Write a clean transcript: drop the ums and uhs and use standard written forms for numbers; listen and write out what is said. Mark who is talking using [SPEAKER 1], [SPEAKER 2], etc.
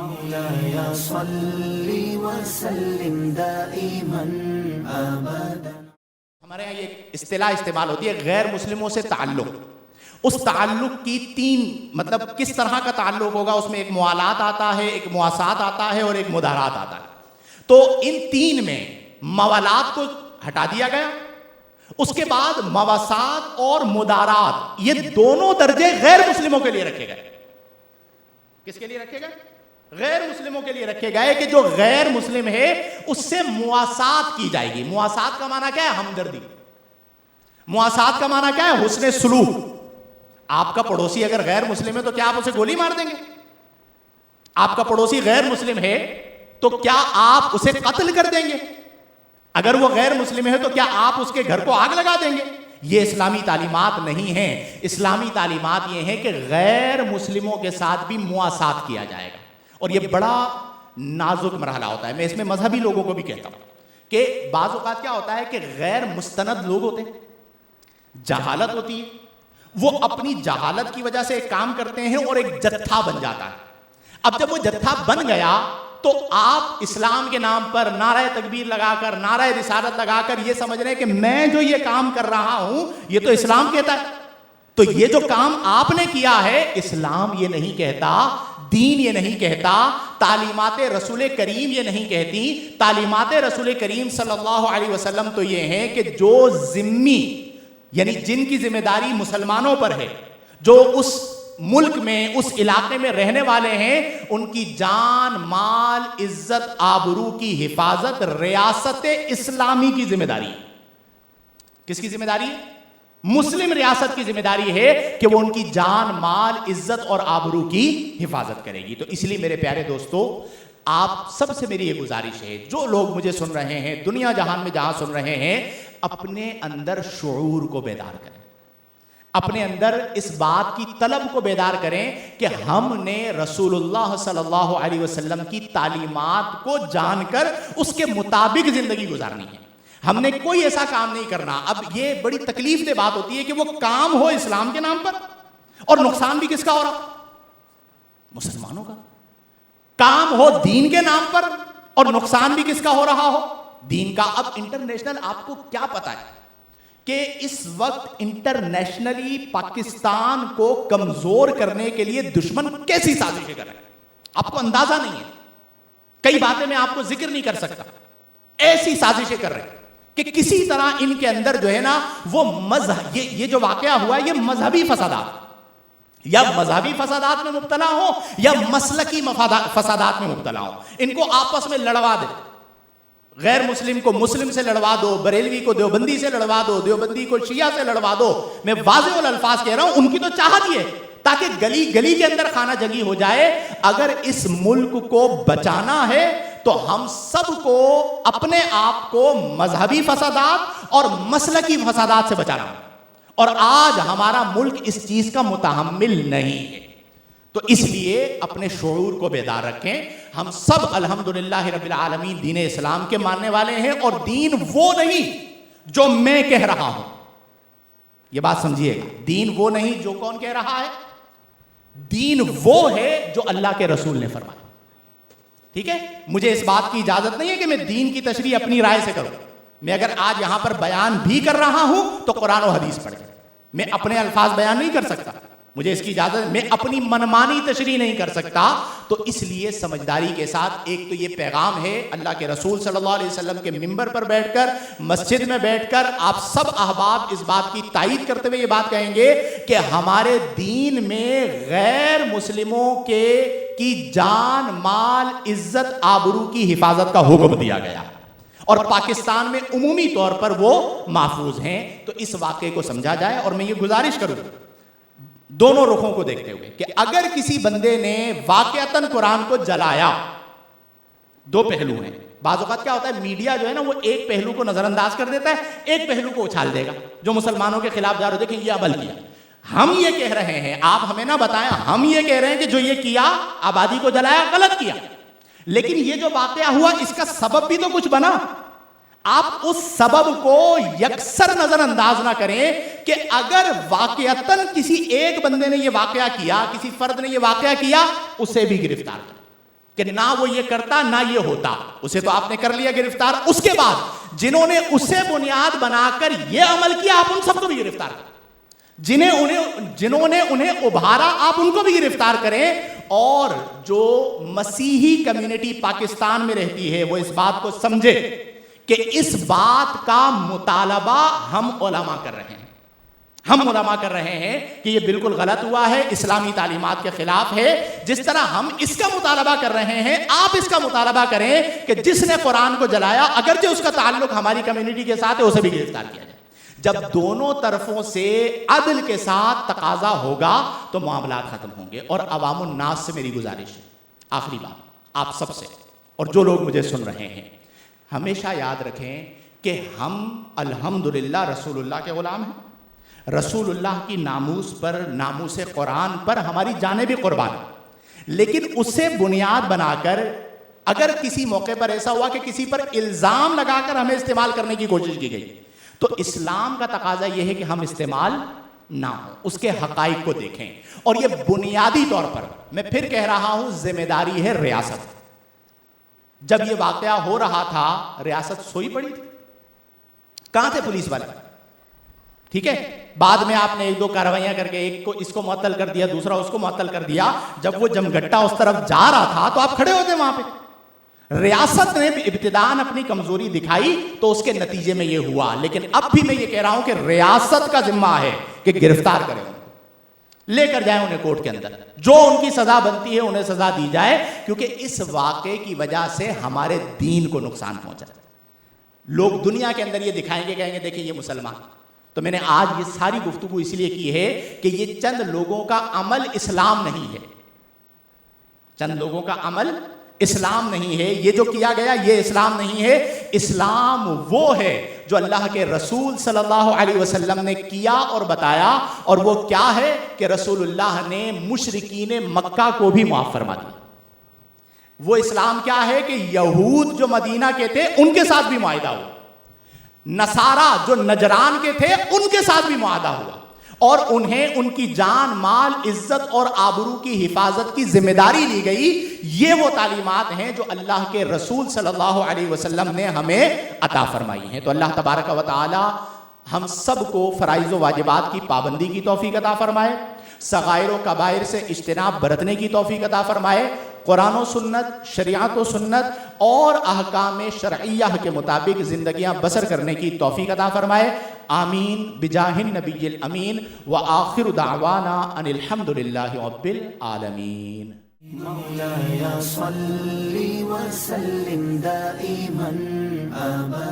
[SPEAKER 1] مولاي صل وسلم دائما ابدا.
[SPEAKER 2] ہمارے یہاں یہ اصطلاح استعمال ہوتی ہے غیر مسلموں سے تعلق. اس تعلق کی تین مطلب کس طرح کا تعلق ہوگا، اس میں ایک موالات آتا ہے، ایک مواسات آتا ہے اور ایک مدارات آتا ہے. تو ان تین میں موالات کو ہٹا دیا گیا، اس کے بعد مواسات اور مدارات یہ دونوں درجے غیر مسلموں کے لیے رکھے گئے. کس کے لیے رکھے گئے؟ غیر مسلموں کے لیے رکھے گئے کہ جو غیر مسلم ہے اس سے مواسات کی جائے گی. مواسات کا معنی کیا ہے؟ ہمدردی. مواسات کا معنی کیا ہے؟ حسن سلوک. آپ کا پڑوسی اگر غیر مسلم ہے تو کیا آپ اسے گولی مار دیں گے؟ آپ کا پڑوسی غیر مسلم ہے تو کیا آپ اسے قتل کر دیں گے؟ اگر وہ غیر مسلم ہے تو کیا آپ اس کے گھر کو آگ لگا دیں گے؟ یہ اسلامی تعلیمات نہیں ہیں. اسلامی تعلیمات یہ ہیں کہ غیر مسلموں کے ساتھ بھی مواسات کیا جائے گا. اور یہ بڑا نازک مرحلہ ہوتا ہے. میں اس میں مذہبی لوگوں کو بھی کہتا ہوں کہ بعض اوقات کیا ہوتا ہے کہ غیر مستند لوگ ہوتے ہیں، جہالت ہوتی ہے، وہ اپنی جہالت کی وجہ سے ایک کام کرتے ہیں اور ایک جتھا بن جاتا ہے. اب جب وہ جتھا بن گیا تو آپ اسلام کے نام پر نعرہ تکبیر لگا کر، نعرہ رسالت لگا کر یہ سمجھ رہے ہیں کہ میں جو یہ کام کر رہا ہوں یہ تو اسلام کہتا ہے. تو یہ جو کام آپ نے کیا ہے اسلام یہ نہیں کہتا، دین یہ نہیں کہتا، تعلیمات رسول کریم یہ نہیں کہتی. تعلیمات رسول کریم صلی اللہ علیہ وسلم تو یہ ہیں کہ جو ذمی یعنی جن کی ذمہ داری مسلمانوں پر ہے، جو اس ملک میں اس علاقے میں رہنے والے ہیں، ان کی جان مال عزت آبرو کی حفاظت ریاست اسلامی کی ذمہ داری. کس کی ذمہ داری؟ مسلم ریاست کی ذمہ داری ہے کہ وہ ان کی جان مال عزت اور آبرو کی حفاظت کرے گی. تو اس لیے میرے پیارے دوستو، آپ سب سے میری یہ گزارش ہے، جو لوگ مجھے سن رہے ہیں دنیا جہان میں جہاں سن رہے ہیں، اپنے اندر شعور کو بیدار کریں، اپنے اندر اس بات کی طلب کو بیدار کریں کہ ہم نے رسول اللہ صلی اللہ علیہ وسلم کی تعلیمات کو جان کر اس کے مطابق زندگی گزارنی ہے. ہم نے کوئی ایسا کام نہیں کرنا. اب یہ بڑی تکلیف دہ بات ہوتی ہے کہ وہ کام ہو اسلام کے نام پر اور نقصان بھی کس کا ہو رہا؟ مسلمانوں کا. کام ہو دین کے نام پر اور نقصان بھی کس کا ہو رہا ہو؟ دین کا. اب انٹرنیشنل آپ کو کیا پتا ہے کہ اس وقت انٹرنیشنلی پاکستان کو کمزور کرنے کے لیے دشمن کیسی سازشیں کر رہے ہیں؟ آپ کو اندازہ نہیں ہے. کئی باتیں میں آپ کو ذکر نہیں کر سکتا. ایسی سازشیں کر رہے ہیں کہ کسی طرح ان کے اندر جو ہے نا وہ مذہب، یہ جو واقعہ ہوا ہے یہ مذہبی فسادات یا مذہبی فسادات میں مبتلا ہو یا مسلکی فسادات میں مبتلا ہو، ان کو آپس میں لڑوا دے. غیر مسلم کو مسلم سے لڑوا دو، بریلوی کو دیوبندی سے لڑوا دو، دیوبندی کو شیعہ سے لڑوا دو. میں واضح الفاظ کہہ رہا ہوں، ان کی تو چاہت ہی ہے تاکہ گلی گلی کے اندر خانہ جنگی ہو جائے. اگر اس ملک کو بچانا ہے تو ہم سب کو اپنے آپ کو مذہبی فسادات اور مسلکی فسادات سے بچانا ہے. اور آج ہمارا ملک اس چیز کا متحمل نہیں ہے. تو اس لیے اپنے شعور کو بیدار رکھیں. ہم سب الحمدللہ رب العالمین دین اسلام کے ماننے والے ہیں، اور دین وہ نہیں جو میں کہہ رہا ہوں. یہ بات سمجھیے گا، دین وہ نہیں جو کون کہہ رہا ہے، دین وہ ہے جو اللہ کے رسول نے فرمایا. ٹھیک ہے؟ مجھے اس بات کی اجازت نہیں ہے کہ میں دین کی تشریح اپنی رائے سے کروں. میں اگر آج یہاں پر بیان بھی کر رہا ہوں تو قرآن و حدیث پڑھ کے، میں اپنے الفاظ بیان نہیں کر سکتا. مجھے اس کی اجازت، میں اپنی منمانی تشریح نہیں کر سکتا. تو اس لیے سمجھداری کے ساتھ ایک تو یہ پیغام ہے اللہ کے رسول صلی اللہ علیہ وسلم کے منبر پر بیٹھ کر، مسجد میں بیٹھ کر آپ سب احباب اس بات کی تائید کرتے ہوئے یہ بات کہیں گے کہ ہمارے دین میں غیر مسلموں کی جان مال عزت آبرو کی حفاظت کا حکم دیا گیا، اور پاکستان میں عمومی طور پر وہ محفوظ ہیں. تو اس واقعے کو سمجھا جائے. اور میں یہ گزارش کروں دونوں رخوں کو دیکھتے ہوئے کہ اگر کسی بندے نے واقعتاً قرآن کو جلایا، دو پہلو ہیں. بعض اوقات کیا ہوتا ہے، میڈیا جو ہے نا وہ ایک پہلو کو نظر انداز کر دیتا ہے، ایک پہلو کو اچھال دے گا جو مسلمانوں کے خلاف جا رہے ہو. دیکھیں یہ عمل کیا، ہم یہ کہہ رہے ہیں، آپ ہمیں نہ بتائیں، ہم یہ کہہ رہے ہیں کہ جو یہ کیا، آبادی کو جلایا، غلط کیا. لیکن یہ جو واقعہ ہوا اس کا سبب بھی تو کچھ بنا. آپ اس سبب کو یکسر نظر انداز نہ کریں کہ اگر واقعتاً کسی ایک بندے نے یہ واقعہ کیا، کسی فرد نے یہ واقعہ کیا، اسے بھی گرفتار کریں کہ نہ وہ یہ کرتا نہ یہ ہوتا. اسے تو آپ نے کر لیا گرفتار. اس کے بعد جنہوں نے اسے بنیاد بنا کر یہ عمل کیا آپ ان سب کو بھی گرفتار کریں. جنہوں نے انہیں ابھارا آپ ان کو بھی گرفتار کریں. اور جو مسیحی کمیونٹی پاکستان میں رہتی ہے وہ اس بات کو سمجھے کہ اس بات کا مطالبہ ہم علماء کر رہے ہیں. ہم علماء کر رہے ہیں کہ یہ بالکل غلط ہوا ہے, اسلامی تعلیمات کے خلاف ہے. جس طرح ہم اس کا مطالبہ کر رہے ہیں آپ اس کا مطالبہ کریں کہ جس نے قرآن کو جلایا اگرچہ اس کا تعلق ہماری کمیونٹی کے ساتھ ہے اسے بھی گرفتار کیا جائے. جب دونوں طرفوں سے عدل کے ساتھ تقاضا ہوگا تو معاملات ختم ہوں گے. اور عوام الناس سے میری گزارش ہے, آخری بات آپ سب سے اور جو لوگ مجھے سن رہے ہیں, ہمیشہ یاد رکھیں کہ ہم الحمدللہ رسول اللہ کے غلام ہیں. رسول اللہ کی ناموس پر, ناموس قرآن پر ہماری جانیں بھی قربان ہیں. لیکن اسے بنیاد بنا کر اگر کسی موقع پر ایسا ہوا کہ کسی پر الزام لگا کر ہمیں استعمال کرنے کی کوشش کی گئی تو اسلام کا تقاضا یہ ہے کہ ہم استعمال نہ ہوں, اس کے حقائق کو دیکھیں. اور یہ بنیادی طور پر میں پھر کہہ رہا ہوں ذمہ داری ہے ریاست. جب یہ واقعہ ہو رہا تھا ریاست سوئی پڑی تھی, کہاں تھے پولیس والے؟ ٹھیک ہے, بعد میں آپ نے ایک دو کارروائیاں کر کے ایک کو اس کو معطل کر دیا, دوسرا اس کو معطل کر دیا. جب وہ جمگٹا اس طرف جا رہا تھا تو آپ کھڑے ہوتے وہاں پہ. ریاست نے ابتداءً اپنی کمزوری دکھائی تو اس کے نتیجے میں یہ ہوا. لیکن اب بھی میں یہ کہہ رہا ہوں کہ ریاست کا ذمہ ہے کہ گرفتار کریں, لے کر جائیں انہیں کورٹ کے اندر, جو ان کی سزا بنتی ہے انہیں سزا دی جائے, کیونکہ اس واقعے کی وجہ سے ہمارے دین کو نقصان پہنچا. لوگ دنیا کے اندر یہ دکھائیں گے, کہیں گے دیکھیں یہ مسلمان. تو میں نے آج یہ ساری گفتگو اس لیے کی ہے کہ یہ چند لوگوں کا عمل اسلام نہیں ہے, چند لوگوں کا عمل اسلام نہیں ہے. یہ جو کیا گیا یہ اسلام نہیں ہے. اسلام وہ ہے جو اللہ کے رسول صلی اللہ علیہ وسلم نے کیا اور بتایا, اور وہ کیا ہے کہ رسول اللہ نے مشرکین مکہ کو بھی معاف فرما دیا. وہ اسلام کیا ہے کہ یہود جو مدینہ کے تھے ان کے ساتھ بھی معاہدہ ہوا, نصارہ جو نجران کے تھے ان کے ساتھ بھی معاہدہ ہوا, اور انہیں ان کی جان مال عزت اور آبرو کی حفاظت کی ذمہ داری لی گئی. یہ وہ تعلیمات ہیں جو اللہ کے رسول صلی اللہ علیہ وسلم نے ہمیں عطا فرمائی ہیں. تو اللہ تبارک و تعالی ہم سب کو فرائض و واجبات کی پابندی کی توفیق عطا فرمائے, صغائر و کبائر سے اجتناب برتنے کی توفیق عطا فرمائے, قرآن و سنت, شریعت و سنت اور احکام شرعیہ کے مطابق زندگیاں بسر کرنے کی توفیق عطا فرمائے. آمین بجاہ النبی الامین. وآخر دعوانا ان الحمدللہ رب العالمین.
[SPEAKER 1] مولاي صل وسلم دائما أبدا